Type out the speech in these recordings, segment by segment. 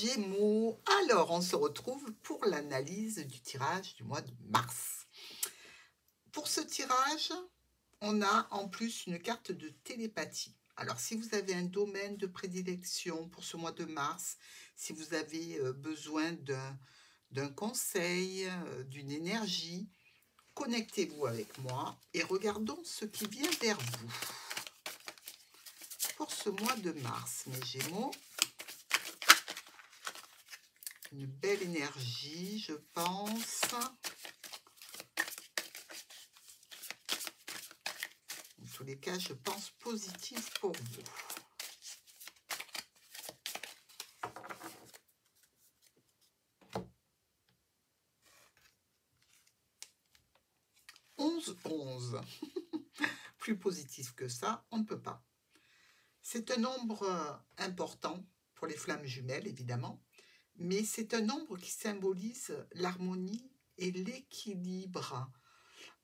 Gémeaux. Alors, on se retrouve pour l'analyse du tirage du mois de mars. Pour ce tirage, on a en plus une carte de télépathie. Alors, si vous avez un domaine de prédilection pour ce mois de mars, si vous avez besoin d'un conseil, d'une énergie, connectez-vous avec moi et regardons ce qui vient vers vous. Pour ce mois de mars, mes Gémeaux, une belle énergie, je pense. En tous les cas, je pense positif pour vous. « 11-11 ». Plus positif que ça, on ne peut pas. C'est un nombre important pour les flammes jumelles, évidemment, mais c'est un nombre qui symbolise l'harmonie et l'équilibre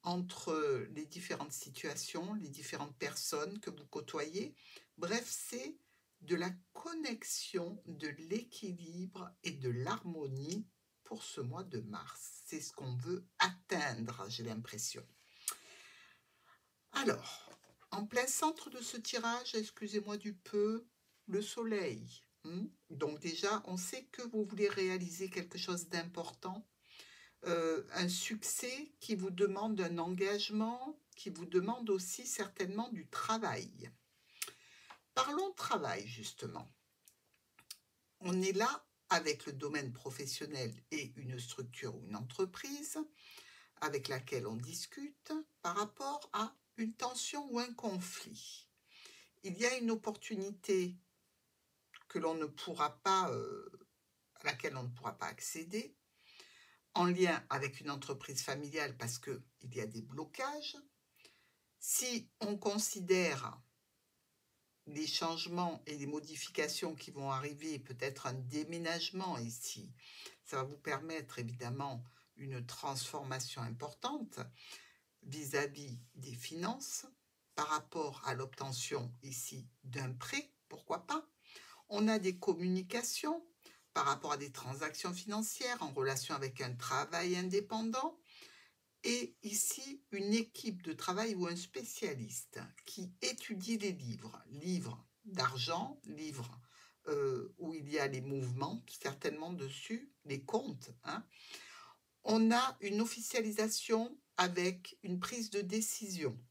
entre les différentes situations, les différentes personnes que vous côtoyez. Bref, c'est de la connexion, de l'équilibre et de l'harmonie pour ce mois de mars. C'est ce qu'on veut atteindre, j'ai l'impression. Alors, en plein centre de ce tirage, excusez-moi du peu, le soleil. Donc déjà, on sait que vous voulez réaliser quelque chose d'important, un succès qui vous demande un engagement, qui vous demande aussi certainement du travail. Parlons travail, justement. On est là avec le domaine professionnel et une structure ou une entreprise avec laquelle on discute par rapport à une tension ou un conflit. Il y a une opportunité que l'on ne pourra pas, à laquelle on ne pourra pas accéder, en lien avec une entreprise familiale parce qu'il y a des blocages. Si on considère les changements et les modifications qui vont arriver, peut-être un déménagement ici, ça va vous permettre évidemment une transformation importante vis-à-vis des finances par rapport à l'obtention ici d'un prêt, pourquoi pas. On a des communications par rapport à des transactions financières en relation avec un travail indépendant et ici une équipe de travail ou un spécialiste qui étudie les livres d'argent, livres où il y a les mouvements certainement dessus, les comptes. On a une officialisation avec une prise de décision.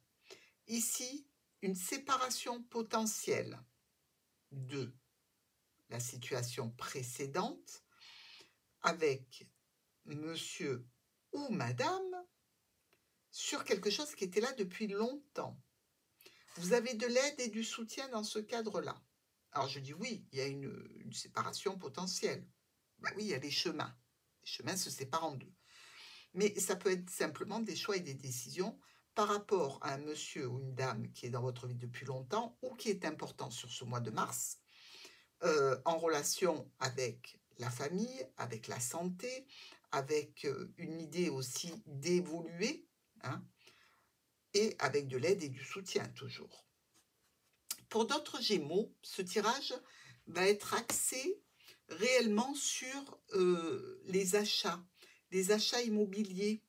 Ici, une séparation potentielle de la situation précédente avec monsieur ou madame sur quelque chose qui était là depuis longtemps. Vous avez de l'aide et du soutien dans ce cadre-là. Alors je dis oui, il y a une séparation potentielle. Ben oui, il y a les chemins. Les chemins se séparent en deux. Mais ça peut être simplement des choix et des décisions par rapport à un monsieur ou une dame qui est dans votre vie depuis longtemps ou qui est important sur ce mois de mars, en relation avec la famille, avec la santé, avec une idée aussi d'évoluer, et avec de l'aide et du soutien toujours. Pour d'autres Gémeaux, ce tirage va être axé réellement sur les achats immobiliers,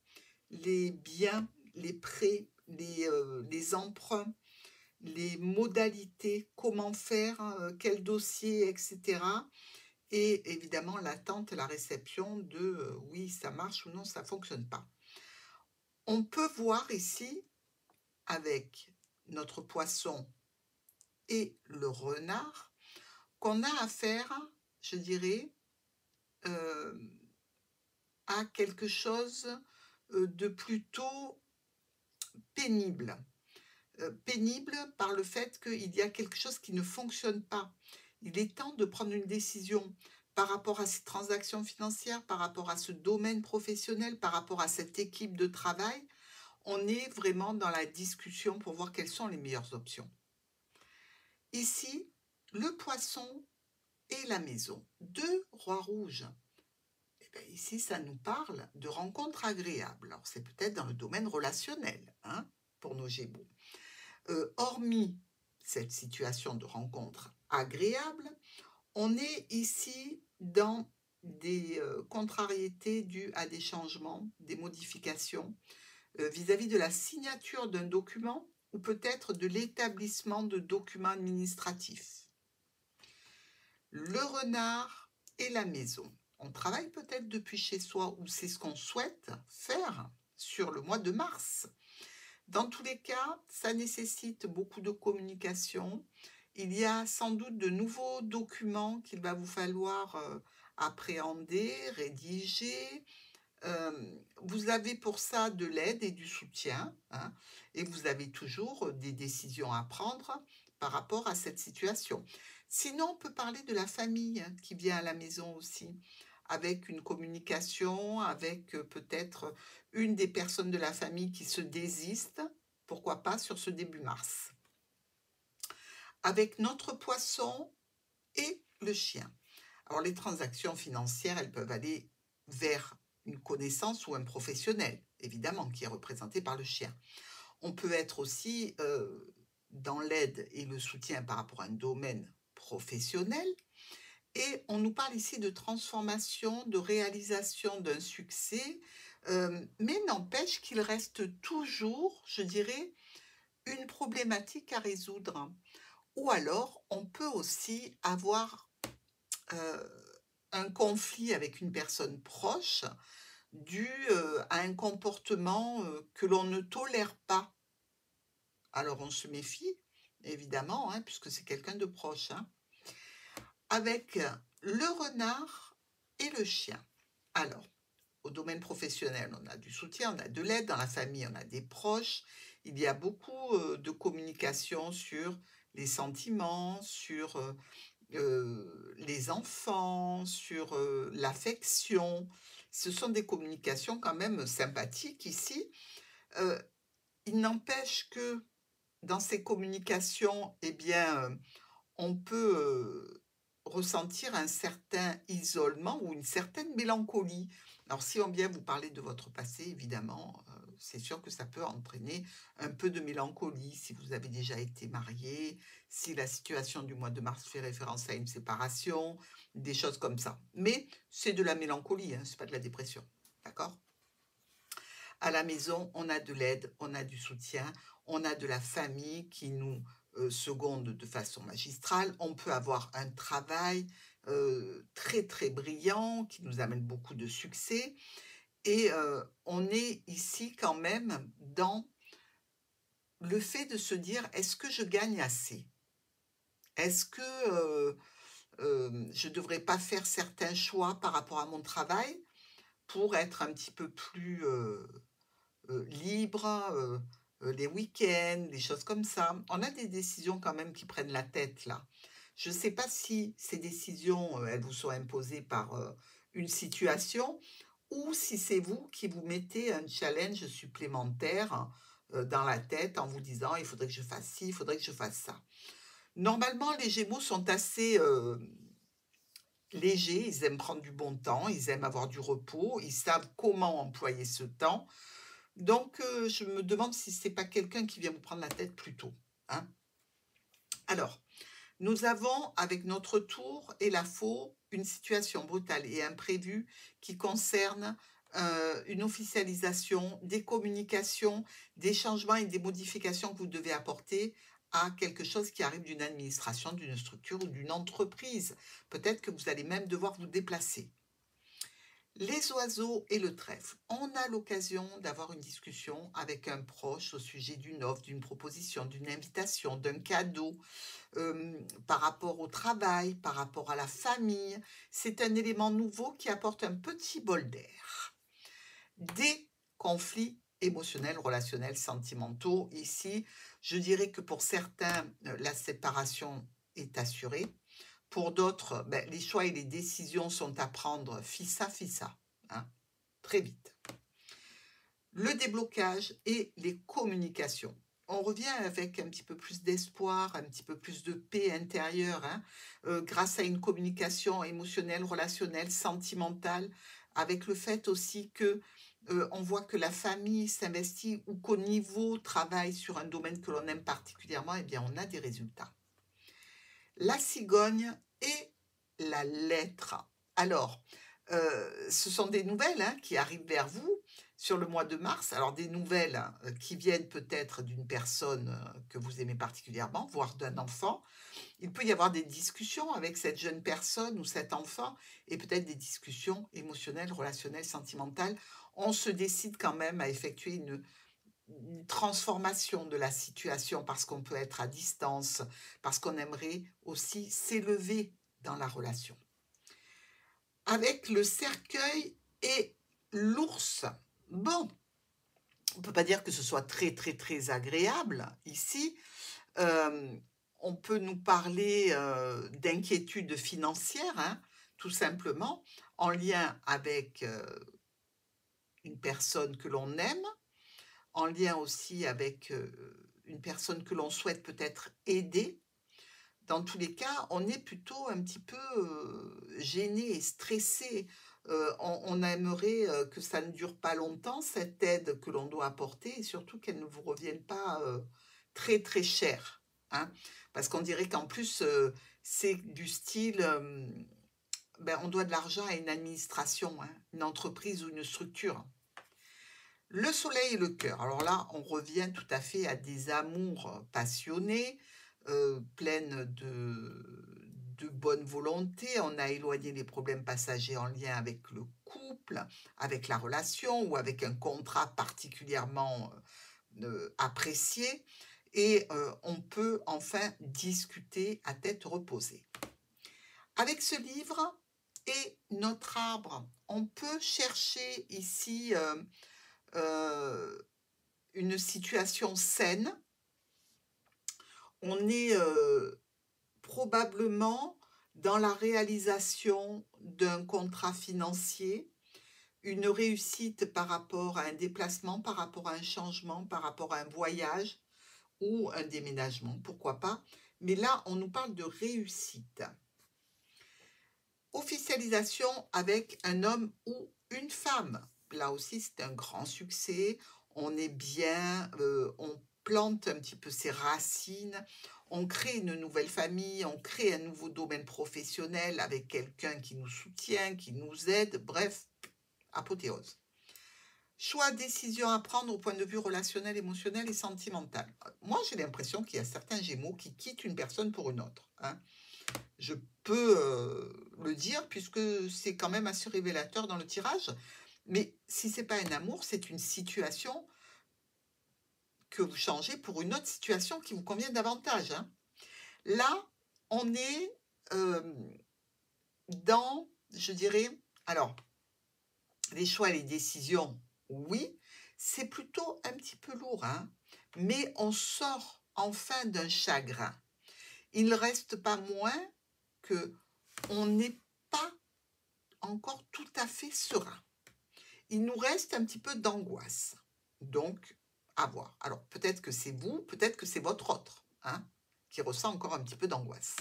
les biens, les prêts, les emprunts, les modalités, comment faire, quel dossier, etc. Et évidemment l'attente, la réception de oui, ça marche ou non, ça ne fonctionne pas. On peut voir ici, avec notre poisson et le renard, qu'on a affaire, je dirais, à quelque chose de plutôt pénible. Pénible par le fait qu'il y a quelque chose qui ne fonctionne pas. Il est temps de prendre une décision par rapport à ces transactions financières, par rapport à ce domaine professionnel, par rapport à cette équipe de travail. On est vraiment dans la discussion pour voir quelles sont les meilleures options. Ici, le poisson et la maison, 2 rois rouges. Et bien ici, ça nous parle de rencontres agréables. Alors, c'est peut-être dans le domaine relationnel, pour nos Gémeaux. Hormis cette situation de rencontre agréable, on est ici dans des contrariétés dues à des changements, des modifications vis-à-vis de la signature d'un document ou peut-être de l'établissement de documents administratifs. Le renard et la maison. On travaille peut-être depuis chez soi ou c'est ce qu'on souhaite faire sur le mois de mars. Dans tous les cas, ça nécessite beaucoup de communication. Il y a sans doute de nouveaux documents qu'il va vous falloir appréhender, rédiger. Vous avez pour ça de l'aide et du soutien, hein, et vous avez toujours des décisions à prendre par rapport à cette situation. Sinon, on peut parler de la famille qui vient à la maison aussi, avec une communication, avec peut-être une des personnes de la famille qui se désiste, pourquoi pas sur ce début mars. Avec notre poisson et le chien. Alors les transactions financières, elles peuvent aller vers une connaissance ou un professionnel, évidemment, qui est représenté par le chien. On peut être aussi dans l'aide et le soutien par rapport à un domaine professionnel. Et on nous parle ici de transformation, de réalisation d'un succès, mais n'empêche qu'il reste toujours, je dirais, une problématique à résoudre. Ou alors, on peut aussi avoir un conflit avec une personne proche dû à un comportement que l'on ne tolère pas. Alors, on se méfie, évidemment, hein, puisque c'est quelqu'un de proche. Hein. Avec le renard et le chien. Alors, au domaine professionnel, on a du soutien, on a de l'aide. Dans la famille, on a des proches. Il y a beaucoup de communication sur les sentiments, sur les enfants, sur l'affection. Ce sont des communications quand même sympathiques ici. Il n'empêche que dans ces communications, eh bien, on peut ressentir un certain isolement ou une certaine mélancolie. Alors, si on vient vous parler de votre passé, évidemment, c'est sûr que ça peut entraîner un peu de mélancolie si vous avez déjà été marié, si la situation du mois de mars fait référence à une séparation, des choses comme ça. Mais c'est de la mélancolie, hein, c'est pas de la dépression, d'accord ? À la maison, on a de l'aide, on a du soutien, on a de la famille qui nous seconde de façon magistrale. On peut avoir un travail très très brillant qui nous amène beaucoup de succès. Et on est ici quand même dans le fait de se dire, est-ce que je gagne assez? Est-ce que je ne devrais pas faire certains choix par rapport à mon travail pour être un petit peu plus libre, les week-ends, les choses comme ça. On a des décisions quand même qui prennent la tête là. Je ne sais pas si ces décisions, elles vous sont imposées par une situation ou si c'est vous qui vous mettez un challenge supplémentaire dans la tête en vous disant il faudrait que je fasse ci, il faudrait que je fasse ça. Normalement, les Gémeaux sont assez légers, ils aiment prendre du bon temps, ils aiment avoir du repos, ils savent comment employer ce temps. Donc, je me demande si ce n'est pas quelqu'un qui vient vous prendre la tête plus tôt. Hein. Alors, nous avons avec notre tour et la faux une situation brutale et imprévue qui concerne une officialisation, des communications, des changements et des modifications que vous devez apporter à quelque chose qui arrive d'une administration, d'une structure ou d'une entreprise. Peut-être que vous allez même devoir vous déplacer. Les oiseaux et le trèfle. On a l'occasion d'avoir une discussion avec un proche au sujet d'une offre, d'une proposition, d'une invitation, d'un cadeau, par rapport au travail, par rapport à la famille. C'est un élément nouveau qui apporte un petit bol d'air. Des conflits émotionnels, relationnels, sentimentaux. Ici, je dirais que pour certains, la séparation est assurée. Pour d'autres, les choix et les décisions sont à prendre fissa, hein, très vite. Le déblocage et les communications. On revient avec un petit peu plus d'espoir, un petit peu plus de paix intérieure, hein, grâce à une communication émotionnelle, relationnelle, sentimentale, avec le fait aussi que on voit que la famille s'investit ou qu'au niveau travail sur un domaine que l'on aime particulièrement, eh bien on a des résultats. La cigogne et la lettre. Alors, ce sont des nouvelles hein, qui arrivent vers vous sur le mois de mars. Alors, des nouvelles qui viennent peut-être d'une personne que vous aimez particulièrement, voire d'un enfant. Il peut y avoir des discussions avec cette jeune personne ou cet enfant et peut-être des discussions émotionnelles, relationnelles, sentimentales. On se décide quand même à effectuer une transformation de la situation parce qu'on peut être à distance, parce qu'on aimerait aussi s'élever dans la relation. Avec le cercueil et l'ours. Bon, on ne peut pas dire que ce soit très, très, très agréable ici. Euh, on peut nous parler d'inquiétudes financières, hein, tout simplement, en lien avec une personne que l'on aime, en lien aussi avec une personne que l'on souhaite peut-être aider. Dans tous les cas, on est plutôt un petit peu gêné et stressé. On aimerait que ça ne dure pas longtemps, cette aide que l'on doit apporter, et surtout qu'elle ne vous revienne pas très très cher. Hein, parce qu'on dirait qu'en plus, c'est du style, ben, on doit de l'argent à une administration, hein, une entreprise ou une structure. Le soleil et le cœur. Alors là, on revient tout à fait à des amours passionnés, pleines de bonne volonté. On a éloigné les problèmes passagers en lien avec le couple, avec la relation ou avec un contrat particulièrement apprécié. Et on peut enfin discuter à tête reposée. Avec ce livre et notre arbre, on peut chercher ici une situation saine. On est probablement dans la réalisation d'un contrat financier, une réussite par rapport à un déplacement, par rapport à un changement, par rapport à un voyage ou un déménagement, pourquoi pas. Mais là, on nous parle de réussite. Officialisation avec un homme ou une femme. Là aussi, c'est un grand succès. On est bien, on plante un petit peu ses racines, on crée une nouvelle famille, on crée un nouveau domaine professionnel avec quelqu'un qui nous soutient, qui nous aide, bref, apothéose. Choix, décision à prendre au point de vue relationnel, émotionnel et sentimental. Moi, j'ai l'impression qu'il y a certains Gémeaux qui quittent une personne pour une autre. Hein. Je peux le dire puisque c'est quand même assez révélateur dans le tirage. Mais si ce n'est pas un amour, c'est une situation que vous changez pour une autre situation qui vous convient davantage. Hein. Là, on est dans, je dirais, alors, les choix et les décisions, oui, c'est plutôt un petit peu lourd, hein, mais on sort enfin d'un chagrin. Il ne reste pas moins que on n'est pas encore tout à fait serein. Il nous reste un petit peu d'angoisse. Donc, à voir. Alors, peut-être que c'est vous, peut-être que c'est votre autre, hein, qui ressent encore un petit peu d'angoisse.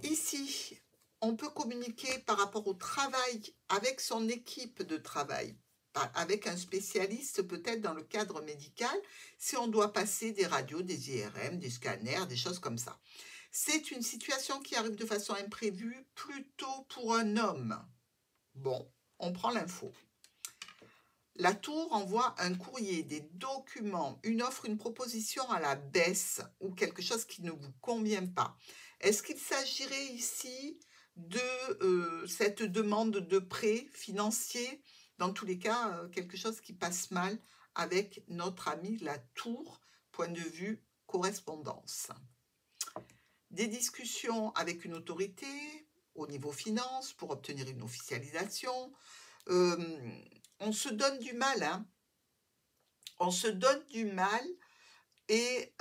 Ici, on peut communiquer par rapport au travail avec son équipe de travail, avec un spécialiste peut-être dans le cadre médical, si on doit passer des radios, des IRM, des scanners, des choses comme ça. C'est une situation qui arrive de façon imprévue, plutôt pour un homme. Bon, on prend l'info. La tour envoie un courrier, des documents, une offre, une proposition à la baisse ou quelque chose qui ne vous convient pas. Est-ce qu'il s'agirait ici de cette demande de prêt financier? Dans tous les cas, quelque chose qui passe mal avec notre ami la tour, point de vue correspondance. Des discussions avec une autorité au niveau finance pour obtenir une officialisation. On se donne du mal, hein. On se donne du mal et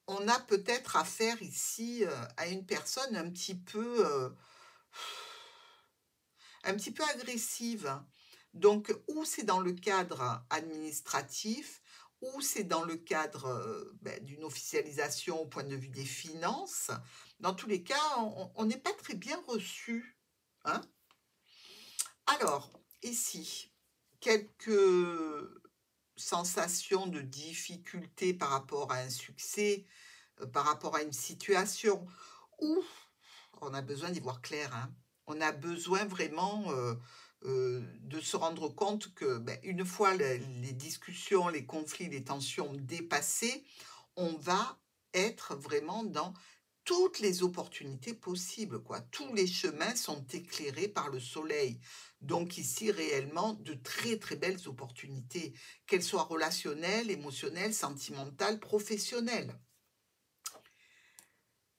on a peut-être affaire ici à une personne un petit peu agressive. Donc, ou c'est dans le cadre administratif, ou c'est dans le cadre d'une officialisation au point de vue des finances. Dans tous les cas, on n'est pas très bien reçu. Hein. Alors, ici, quelques sensations de difficulté par rapport à un succès, par rapport à une situation, ou On a besoin d'y voir clair, hein. On a besoin vraiment de se rendre compte que une fois les discussions, les conflits, les tensions dépassés, on va être vraiment dans toutes les opportunités possibles, quoi. Tous les chemins sont éclairés par le soleil. Donc ici, réellement, de très très belles opportunités, qu'elles soient relationnelles, émotionnelles, sentimentales, professionnelles.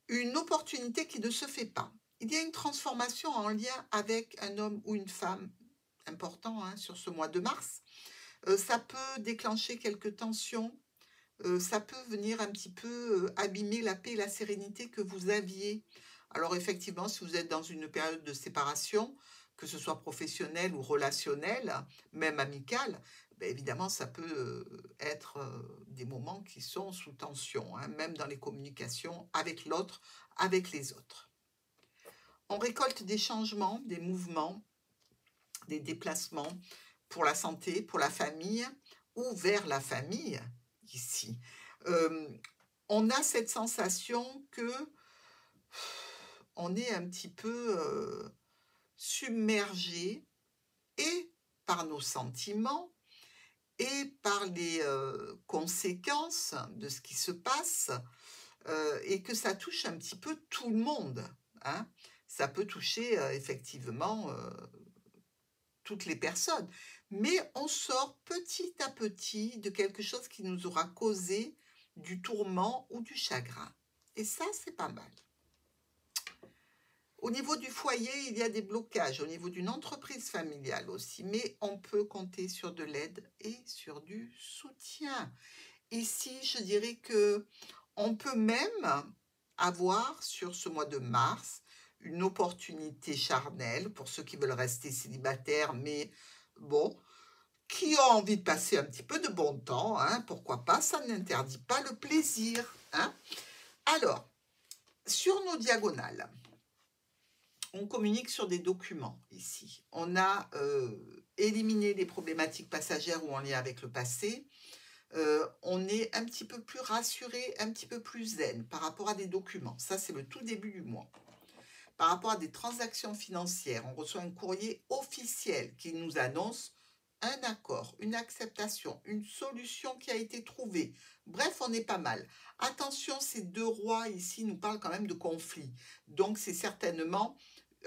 Une opportunité qui ne se fait pas. Il y a une transformation en lien avec un homme ou une femme important, hein, sur ce mois de mars. Ça peut déclencher quelques tensions, ça peut venir un petit peu abîmer la paix et la sérénité que vous aviez. Alors effectivement, si vous êtes dans une période de séparation, que ce soit professionnelle ou relationnelle, même amicale, évidemment, ça peut être des moments qui sont sous tension, hein, même dans les communications avec l'autre, avec les autres. On récolte des changements, des mouvements, des déplacements pour la santé, pour la famille ou vers la famille, ici. On a cette sensation que on est un petit peu submergé et par nos sentiments et par les conséquences de ce qui se passe et que ça touche un petit peu tout le monde, hein. Ça peut toucher effectivement toutes les personnes, mais on sort petit à petit de quelque chose qui nous aura causé du tourment ou du chagrin. Et ça, c'est pas mal. Au niveau du foyer, il y a des blocages, au niveau d'une entreprise familiale aussi, mais on peut compter sur de l'aide et sur du soutien. Ici, je dirais que on peut même avoir sur ce mois de mars une opportunité charnelle pour ceux qui veulent rester célibataires, mais bon, qui ont envie de passer un petit peu de bon temps, hein, pourquoi pas, ça n'interdit pas le plaisir, hein. Alors, sur nos diagonales, on communique sur des documents ici. On a éliminé les problématiques passagères ou en lien avec le passé. On est un petit peu plus rassuré, un petit peu plus zen par rapport à des documents. Ça, c'est le tout début du mois. Par rapport à des transactions financières, on reçoit un courrier officiel qui nous annonce un accord, une acceptation, une solution qui a été trouvée. Bref, on est pas mal. Attention, ces deux rois ici nous parlent quand même de conflits. Donc, c'est certainement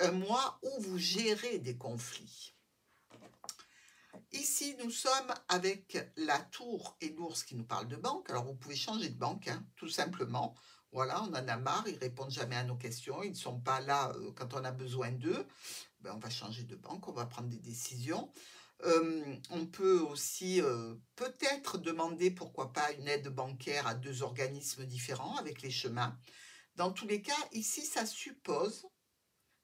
un mois où vous gérez des conflits. Ici, nous sommes avec la tour et l'ours qui nous parlent de banque. Alors, vous pouvez changer de banque, hein, tout simplement. Voilà, on en a marre, ils répondent jamais à nos questions, ils ne sont pas là quand on a besoin d'eux. On va changer de banque, on va prendre des décisions. On peut aussi peut-être demander, pourquoi pas, une aide bancaire à deux organismes différents avec les chemins. Dans tous les cas, ici, ça suppose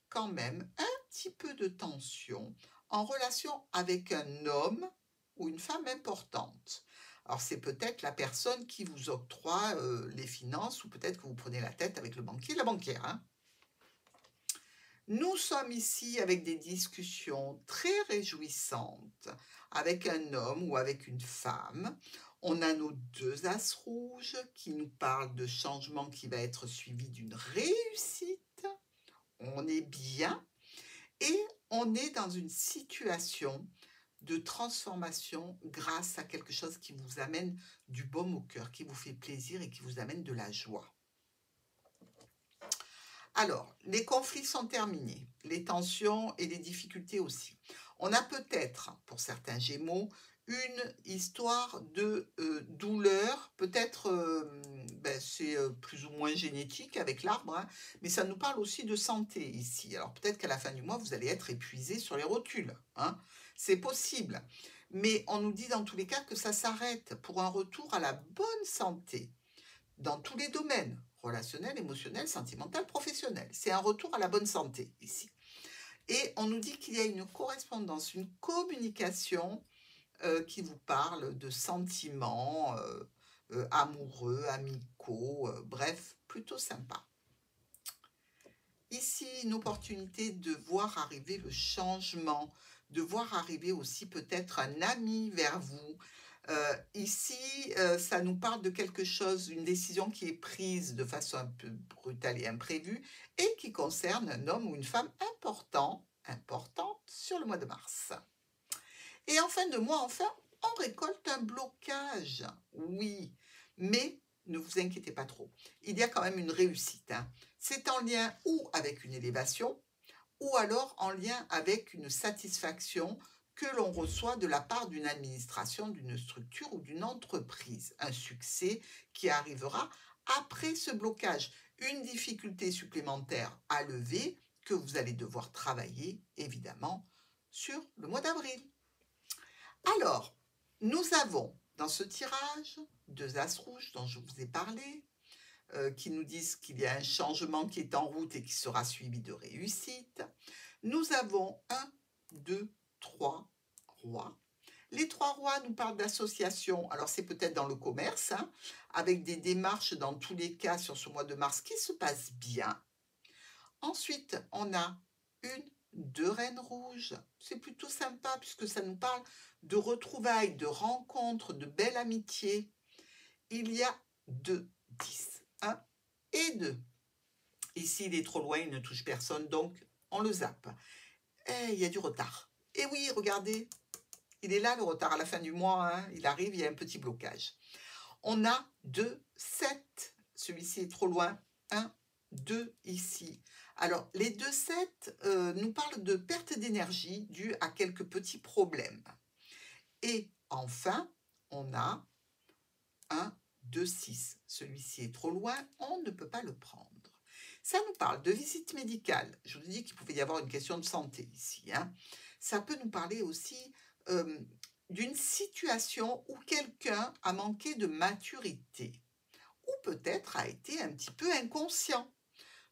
quand même un petit peu de tension en relation avec un homme ou une femme importante. Alors, c'est peut-être la personne qui vous octroie les finances ou peut-être que vous prenez la tête avec le banquier et la banquière, hein. Nous sommes ici avec des discussions très réjouissantes avec un homme ou avec une femme. On a nos deux as rouges qui nous parlent de changement qui va être suivi d'une réussite. On est bien et on est dans une situation de transformation grâce à quelque chose qui vous amène du baume au cœur, qui vous fait plaisir et qui vous amène de la joie. Alors, les conflits sont terminés, les tensions et les difficultés aussi. On a peut-être, pour certains Gémeaux, une histoire de douleur, peut-être c'est plus ou moins génétique avec l'arbre, hein, mais ça nous parle aussi de santé ici. Alors peut-être qu'à la fin du mois, vous allez être épuisé sur les rotules, hein, c'est possible. Mais on nous dit dans tous les cas que ça s'arrête pour un retour à la bonne santé dans tous les domaines, relationnel, émotionnel, sentimental, professionnel. C'est un retour à la bonne santé ici. Et on nous dit qu'il y a une correspondance, une communication qui vous parle de sentiments amoureux, amicaux, bref, plutôt sympa. Ici, une opportunité de voir arriver le changement, de voir arriver aussi peut-être un ami vers vous, Ici, ça nous parle de quelque chose, une décision qui est prise de façon un peu brutale et imprévue et qui concerne un homme ou une femme importante sur le mois de mars. Et en fin de mois, enfin, on récolte un blocage. Oui, mais ne vous inquiétez pas trop. Il y a quand même une réussite, hein. C'est en lien ou avec une élévation, ou alors en lien avec une satisfaction que l'on reçoit de la part d'une administration, d'une structure ou d'une entreprise. Un succès qui arrivera après ce blocage. Une difficulté supplémentaire à lever que vous allez devoir travailler, évidemment, sur le mois d'avril. Alors, nous avons dans ce tirage 2 as rouges dont je vous ai parlé, qui nous disent qu'il y a un changement qui est en route et qui sera suivi de réussite. Nous avons 1, 2, 3 rois. Les 3 rois nous parlent d'associations, alors c'est peut-être dans le commerce, hein, avec des démarches dans tous les cas sur ce mois de mars qui se passent bien. Ensuite, on a 1, 2 reines rouges. C'est plutôt sympa puisque ça nous parle de retrouvailles, de rencontres, de belles amitiés. Il y a 2 10, 1 et 2. Ici, il est trop loin, il ne touche personne, donc on le zappe. Et il y a du retard. Et oui, regardez, il est là le retard à la fin du mois, hein. Il arrive, il y a un petit blocage. On a 2, 7. Celui-ci est trop loin. 1, 2 ici. Alors, les 2, 7 nous parlent de perte d'énergie due à quelques petits problèmes. Et enfin, on a 1, 2, 6. Celui-ci est trop loin, on ne peut pas le prendre. Ça nous parle de visite médicale. Je vous ai dit qu'il pouvait y avoir une question de santé ici, hein. Ça peut nous parler aussi d'une situation où quelqu'un a manqué de maturité ou peut-être a été un petit peu inconscient.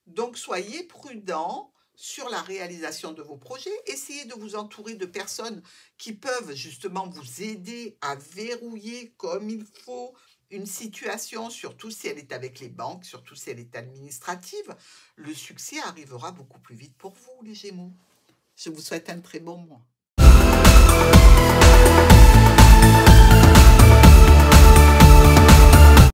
Donc, soyez prudents sur la réalisation de vos projets. Essayez de vous entourer de personnes qui peuvent justement vous aider à verrouiller comme il faut une situation, surtout si elle est avec les banques, surtout si elle est administrative. Le succès arrivera beaucoup plus vite pour vous, les Gémeaux. Je vous souhaite un très bon mois.